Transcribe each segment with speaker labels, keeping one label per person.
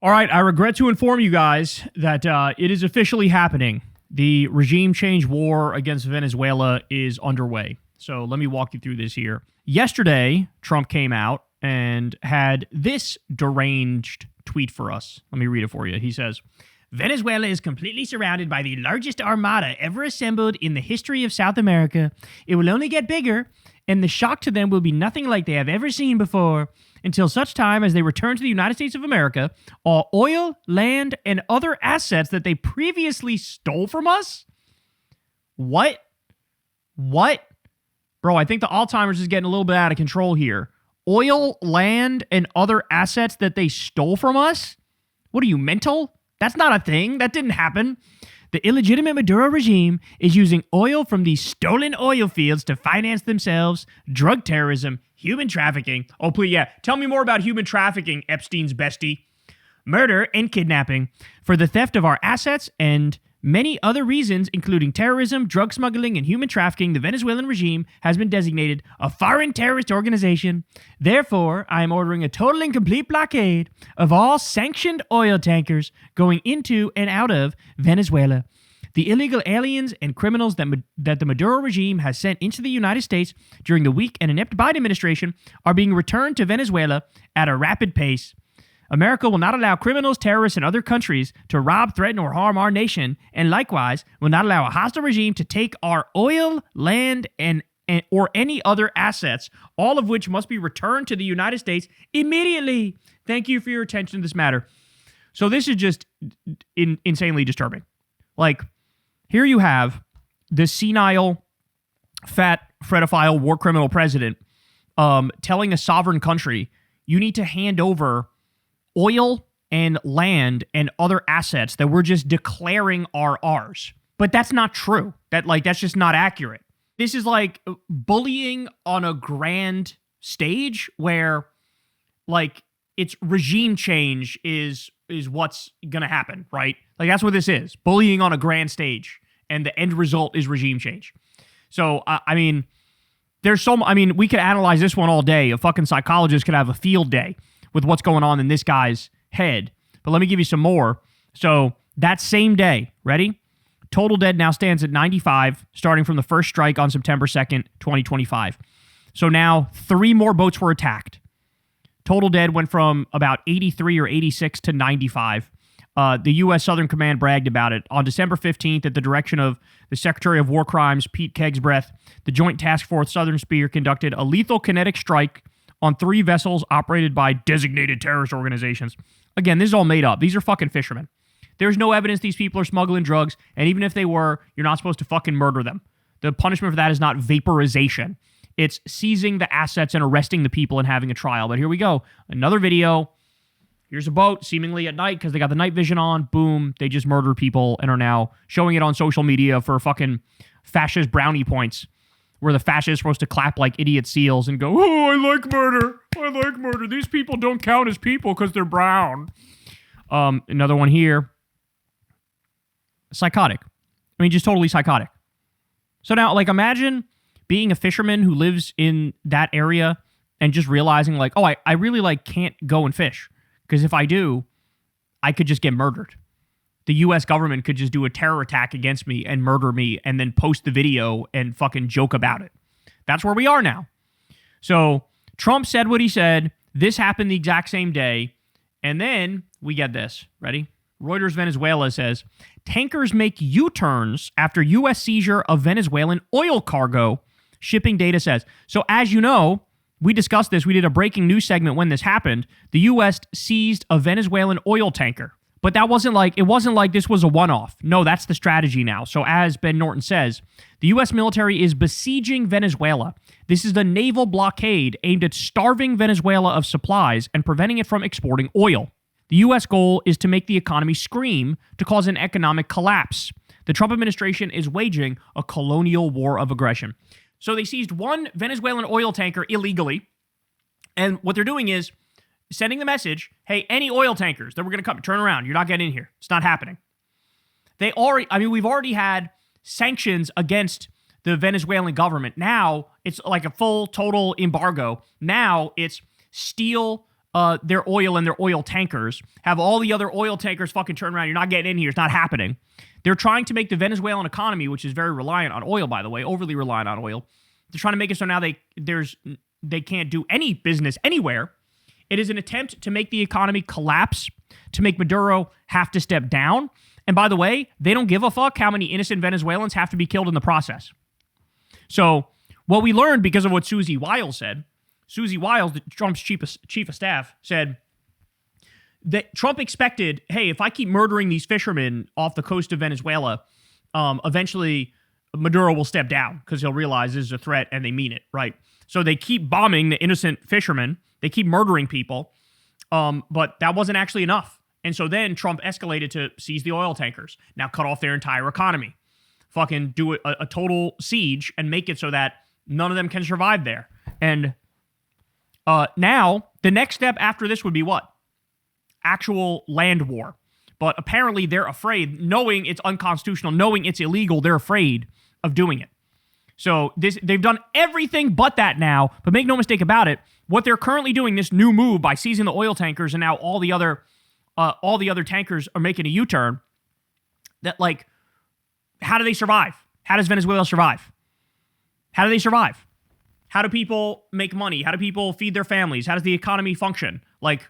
Speaker 1: All right, I regret to inform you guys that it is officially happening. The regime change war against Venezuela is underway. So let me walk you through this here. Yesterday, Trump came out and had this deranged tweet for us. Let me read it for you. He says, Venezuela is completely surrounded by the largest armada ever assembled in the history of South America. It will only get bigger, and the shock to them will be nothing like they have ever seen before. Until such time as they return to the United States of America, all oil, land, and other assets that they previously stole from us? What? Bro, I think the Alzheimer's is getting a little bit out of control here. Oil, land, and other assets that they stole from us? What are you, mental? That's not a thing. That didn't happen. The illegitimate Maduro regime is using oil from these stolen oil fields to finance themselves, drug terrorism, human trafficking. Oh, please, yeah. Tell me more about human trafficking, Epstein's bestie. Murder and kidnapping for the theft of our assets and many other reasons, including terrorism, drug smuggling, and human trafficking. The Venezuelan regime has been designated a foreign terrorist organization. Therefore, I am ordering a total and complete blockade of all sanctioned oil tankers going into and out of Venezuela. The illegal aliens and criminals that the Maduro regime has sent into the United States during the weak and inept Biden administration are being returned to Venezuela at a rapid pace. America will not allow criminals, terrorists, and other countries to rob, threaten, or harm our nation, and likewise will not allow a hostile regime to take our oil, land, and or any other assets, all of which must be returned to the United States immediately. Thank you for your attention to this matter. So this is just insanely disturbing. Like, here you have this senile, fat, fredophile, war criminal president telling a sovereign country, you need to hand over oil and land and other assets that we're just declaring are ours. But that's not true. That's just not accurate. This is like bullying on a grand stage where like it's regime change is what's going to happen, right? Like that's what this is. Bullying on a grand stage, and the end result is regime change. So we could analyze this one all day. A fucking psychologist could have a field day with what's going on in this guy's head. But let me give you some more. So that same day, ready? Total dead now stands at 95, starting from the first strike on September 2nd, 2025. So now 3 more boats were attacked. Total dead went from about 83 or 86 to 95. The U.S. Southern Command bragged about it. On December 15th, at the direction of the Secretary of War Crimes, Pete Kegsbreath, the Joint Task Force Southern Spear conducted a lethal kinetic strike on 3 vessels operated by designated terrorist organizations. Again, this is all made up. These are fucking fishermen. There's no evidence these people are smuggling drugs, and even if they were, you're not supposed to fucking murder them. The punishment for that is not vaporization. It's seizing the assets and arresting the people and having a trial. But here we go. Another video. Here's a boat, seemingly at night, because they got the night vision on. Boom. They just murdered people and are now showing it on social media for fucking fascist brownie points, where the fascists are supposed to clap like idiot seals and go, oh, I like murder. I like murder. These people don't count as people because they're brown. Another one here. Psychotic. I mean, just totally psychotic. So now, like, imagine being a fisherman who lives in that area and just realizing, like, oh, I really, like, can't go and fish. Because if I do, I could just get murdered. The U.S. government could just do a terror attack against me and murder me and then post the video and fucking joke about it. That's where we are now. So Trump said what he said. This happened the exact same day. And then we get this. Ready? Reuters Venezuela says, tankers make U-turns after U.S. seizure of Venezuelan oil cargo, shipping data says. So as you know, we discussed this. We did a breaking news segment when this happened. The U.S. seized a Venezuelan oil tanker. But it wasn't like this was a one-off. No, that's the strategy now. So as Ben Norton says, the U.S. military is besieging Venezuela. This is the naval blockade aimed at starving Venezuela of supplies and preventing it from exporting oil. The U.S. goal is to make the economy scream to cause an economic collapse. The Trump administration is waging a colonial war of aggression. So they seized one Venezuelan oil tanker illegally, and what they're doing is sending the message, hey, any oil tankers that we're going to come, turn around. You're not getting in here. It's not happening. We've already had sanctions against the Venezuelan government. Now it's like a full, total embargo. Now it's steel their oil and their oil tankers, have all the other oil tankers fucking turn around. You're not getting in here. It's not happening. They're trying to make the Venezuelan economy, which is very reliant on oil, by the way, overly reliant on oil. They're trying to make it so now they can't do any business anywhere. It is an attempt to make the economy collapse, to make Maduro have to step down. And by the way, they don't give a fuck how many innocent Venezuelans have to be killed in the process. So what we learned because of what Susie Wiles said, Susie Wiles, Trump's chief of staff, said that Trump expected, hey, if I keep murdering these fishermen off the coast of Venezuela, eventually Maduro will step down because he'll realize this is a threat and they mean it, right? So they keep bombing the innocent fishermen. They keep murdering people, but that wasn't actually enough. And so then Trump escalated to seize the oil tankers, now cut off their entire economy, fucking do a total siege and make it so that none of them can survive there. And now the next step after this would be what? Actual land war. But apparently they're afraid, knowing it's unconstitutional, knowing it's illegal, they're afraid of doing it. So they've done everything but that now. But make no mistake about it, what they're currently doing, this new move by seizing the oil tankers, and now all the other tankers are making a U-turn. That, like, how do they survive? How does Venezuela survive? How do they survive? How do people make money? How do people feed their families? How does the economy function? Like,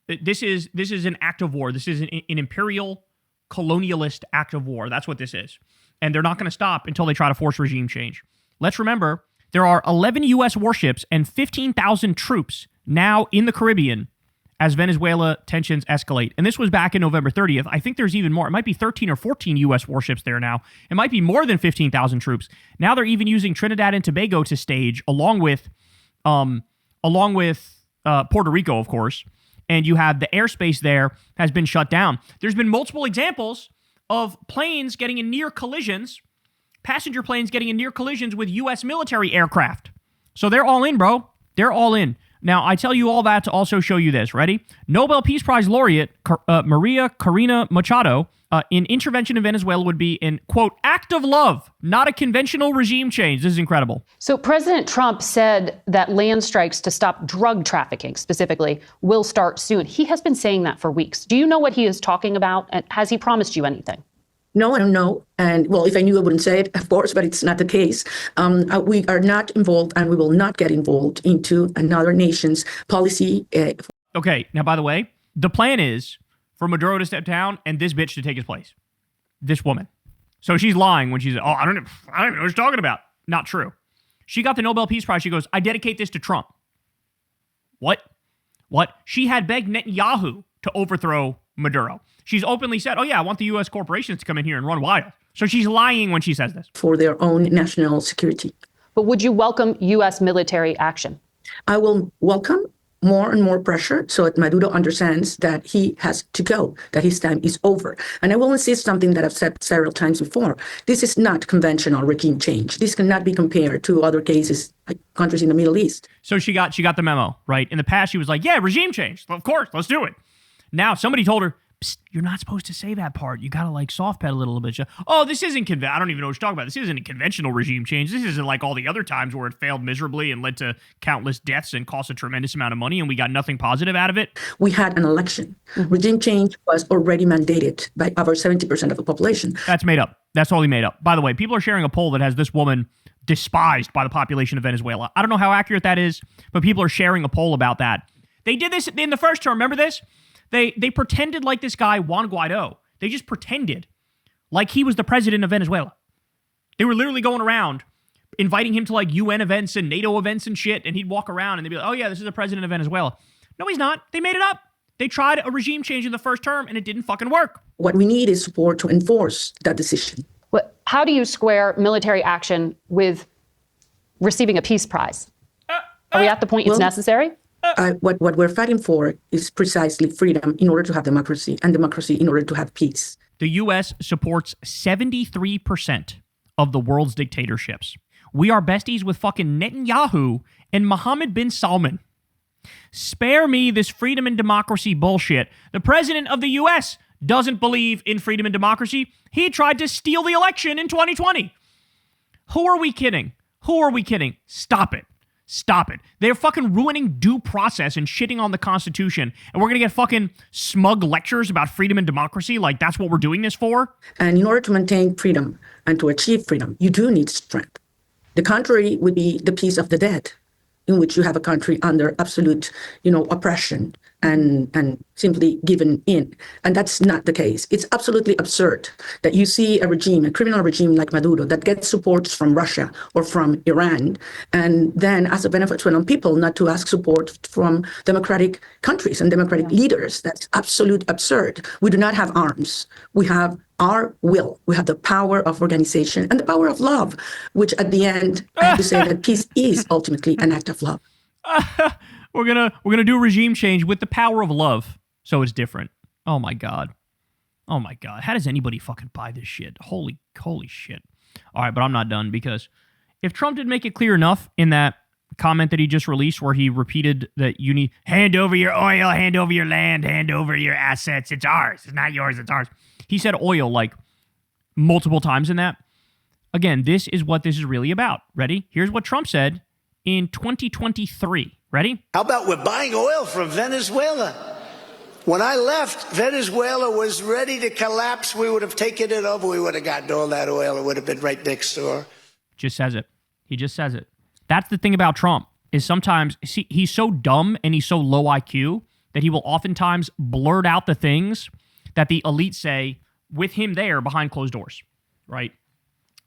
Speaker 1: this is an act of war. This is an imperial colonialist act of war. That's what this is. And they're not going to stop until they try to force regime change. Let's remember, there are 11 U.S. warships and 15,000 troops now in the Caribbean as Venezuela tensions escalate. And this was back in November 30th. I think there's even more. It might be 13 or 14 U.S. warships there now. It might be more than 15,000 troops. Now they're even using Trinidad and Tobago to stage, along with Puerto Rico, of course. And you have the airspace there has been shut down. There's been multiple examples of planes getting in near collisions, passenger planes getting in near collisions with U.S. military aircraft. So they're all in, bro. They're all in. Now, I tell you all that to also show you this. Ready? Nobel Peace Prize laureate Maria Corina Machado in intervention in Venezuela would be an, quote, act of love, not a conventional regime change. This is incredible.
Speaker 2: So President Trump said that land strikes to stop drug trafficking specifically will start soon. He has been saying that for weeks. Do you know what he is talking about? And has he promised you anything?
Speaker 3: No, I don't know. And well, if I knew, I wouldn't say it, of course, but it's not the case. We are not involved, and we will not get involved into another nation's policy.
Speaker 1: Okay. Now, by the way, the plan is for Maduro to step down and this bitch to take his place. This woman. So she's lying when she says, I don't even know what she's talking about. Not true. She got the Nobel Peace Prize. She goes, I dedicate this to Trump. What? She had begged Netanyahu to overthrow Maduro. She's openly said, oh yeah, I want the U.S. corporations to come in here and run wild. So she's lying when she says this.
Speaker 3: For their own national security.
Speaker 2: But would you welcome U.S. military action?
Speaker 3: I will welcome more and more pressure so that Maduro understands that he has to go, that his time is over. And I will insist something that I've said several times before. This is not conventional regime change. This cannot be compared to other cases like countries in the Middle East.
Speaker 1: So she got the memo, right? In the past, she was like, yeah, regime change. Of course, let's do it. Now somebody told her, psst, you're not supposed to say that part. You got to like soft pedal it a little bit. Oh, this isn't I don't even know what you're talking about. This isn't a conventional regime change. This isn't like all the other times where it failed miserably and led to countless deaths and cost a tremendous amount of money and we got nothing positive out of it.
Speaker 3: We had an election. Regime change was already mandated by over 70% of the population.
Speaker 1: That's made up. That's totally made up. By the way, people are sharing a poll that has this woman despised by the population of Venezuela. I don't know how accurate that is, but people are sharing a poll about that. They did this in the first term. Remember this? They pretended like this guy, Juan Guaido. They just pretended like he was the president of Venezuela. They were literally going around inviting him to like UN events and NATO events and shit, and he'd walk around and they'd be like, oh yeah, this is the president of Venezuela. No, he's not. They made it up. They tried a regime change in the first term and it didn't fucking work.
Speaker 3: What we need is support to enforce that decision.
Speaker 2: How do you square military action with receiving a peace prize? Are we at the point it's necessary?
Speaker 3: What we're fighting for is precisely freedom in order to have democracy, and democracy in order to have peace.
Speaker 1: The U.S. supports 73% of the world's dictatorships. We are besties with fucking Netanyahu and Mohammed bin Salman. Spare me this freedom and democracy bullshit. The president of the U.S. doesn't believe in freedom and democracy. He tried to steal the election in 2020. Who are we kidding? Stop it. Stop it. They're fucking ruining due process and shitting on the Constitution. And we're going to get fucking smug lectures about freedom and democracy. Like, that's what we're doing this for?
Speaker 3: And in order to maintain freedom and to achieve freedom, you do need strength. The contrary would be the peace of the dead, in which you have a country under absolute, oppression and simply given in. And that's not the case. It's absolutely absurd that you see a regime, a criminal regime like Maduro, that gets support from Russia or from Iran, and then as a Venezuelan people not to ask support from democratic countries and democratic leaders. That's absolute absurd. We do not have arms. We have our will. We have the power of organization and the power of love, which at the end, I have to say that peace is ultimately an act of love.
Speaker 1: We're gonna do regime change with the power of love, so it's different. Oh my god. How does anybody fucking buy this shit? Holy shit. All right, but I'm not done, because if Trump didn't make it clear enough in that comment that he just released, where he repeated that you need hand over your oil, hand over your land, hand over your assets. It's ours. It's not yours. It's ours. He said oil like multiple times in that. Again, this is what this is really about. Ready? Here's what Trump said in 2023. Ready?
Speaker 4: How about we're buying oil from Venezuela? When I left, Venezuela was ready to collapse. We would have taken it over. We would have gotten all that oil. It would have been right next door.
Speaker 1: Just says it. He just says it. That's the thing about Trump, is sometimes he's so dumb and he's so low IQ that he will oftentimes blurt out the things that the elite say with him there behind closed doors, right?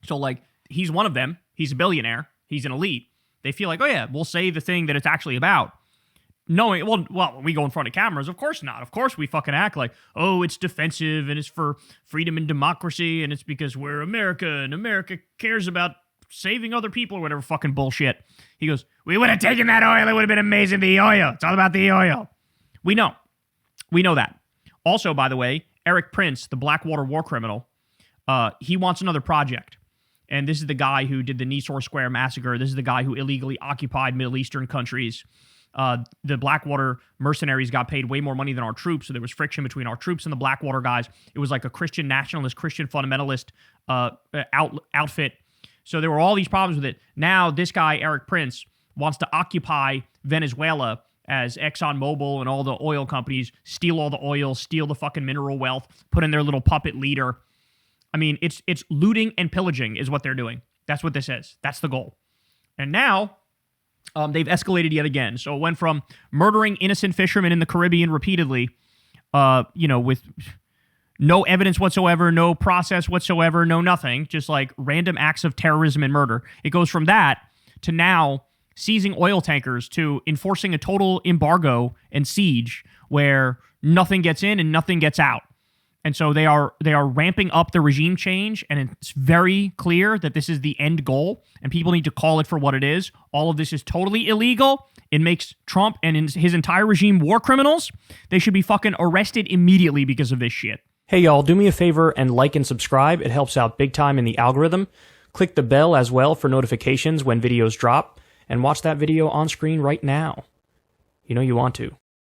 Speaker 1: So, like, he's one of them. He's a billionaire. He's an elite. They feel like, oh, yeah, we'll say the thing that it's actually about. Knowing, well, when we go in front of cameras, of course not. Of course we fucking act like, oh, it's defensive and it's for freedom and democracy and it's because we're America and America cares about saving other people or whatever fucking bullshit. He goes, we would have taken that oil. It would have been amazing. The oil. It's all about the oil. We know. We know that. Also, by the way, Eric Prince, the Blackwater war criminal, he wants another project. And this is the guy who did the Nisour Square massacre. This is the guy who illegally occupied Middle Eastern countries. The Blackwater mercenaries got paid way more money than our troops, so there was friction between our troops and the Blackwater guys. It was like a Christian nationalist, Christian fundamentalist outfit. So there were all these problems with it. Now this guy, Eric Prince, wants to occupy Venezuela as ExxonMobil and all the oil companies steal all the oil, steal the fucking mineral wealth, put in their little puppet leader. I mean, it's looting and pillaging is what they're doing. That's what this is. That's the goal. And now they've escalated yet again. So it went from murdering innocent fishermen in the Caribbean repeatedly, with no evidence whatsoever, no process whatsoever, no nothing, just like random acts of terrorism and murder. It goes from that to now seizing oil tankers to enforcing a total embargo and siege where nothing gets in and nothing gets out. And so they are ramping up the regime change, and it's very clear that this is the end goal, and people need to call it for what it is. All of this is totally illegal. It makes Trump and his entire regime war criminals. They should be fucking arrested immediately because of this shit.
Speaker 5: Hey y'all, do me a favor and like and subscribe. It helps out big time in the algorithm. Click the bell as well for notifications when videos drop, and watch that video on screen right now. You know you want to.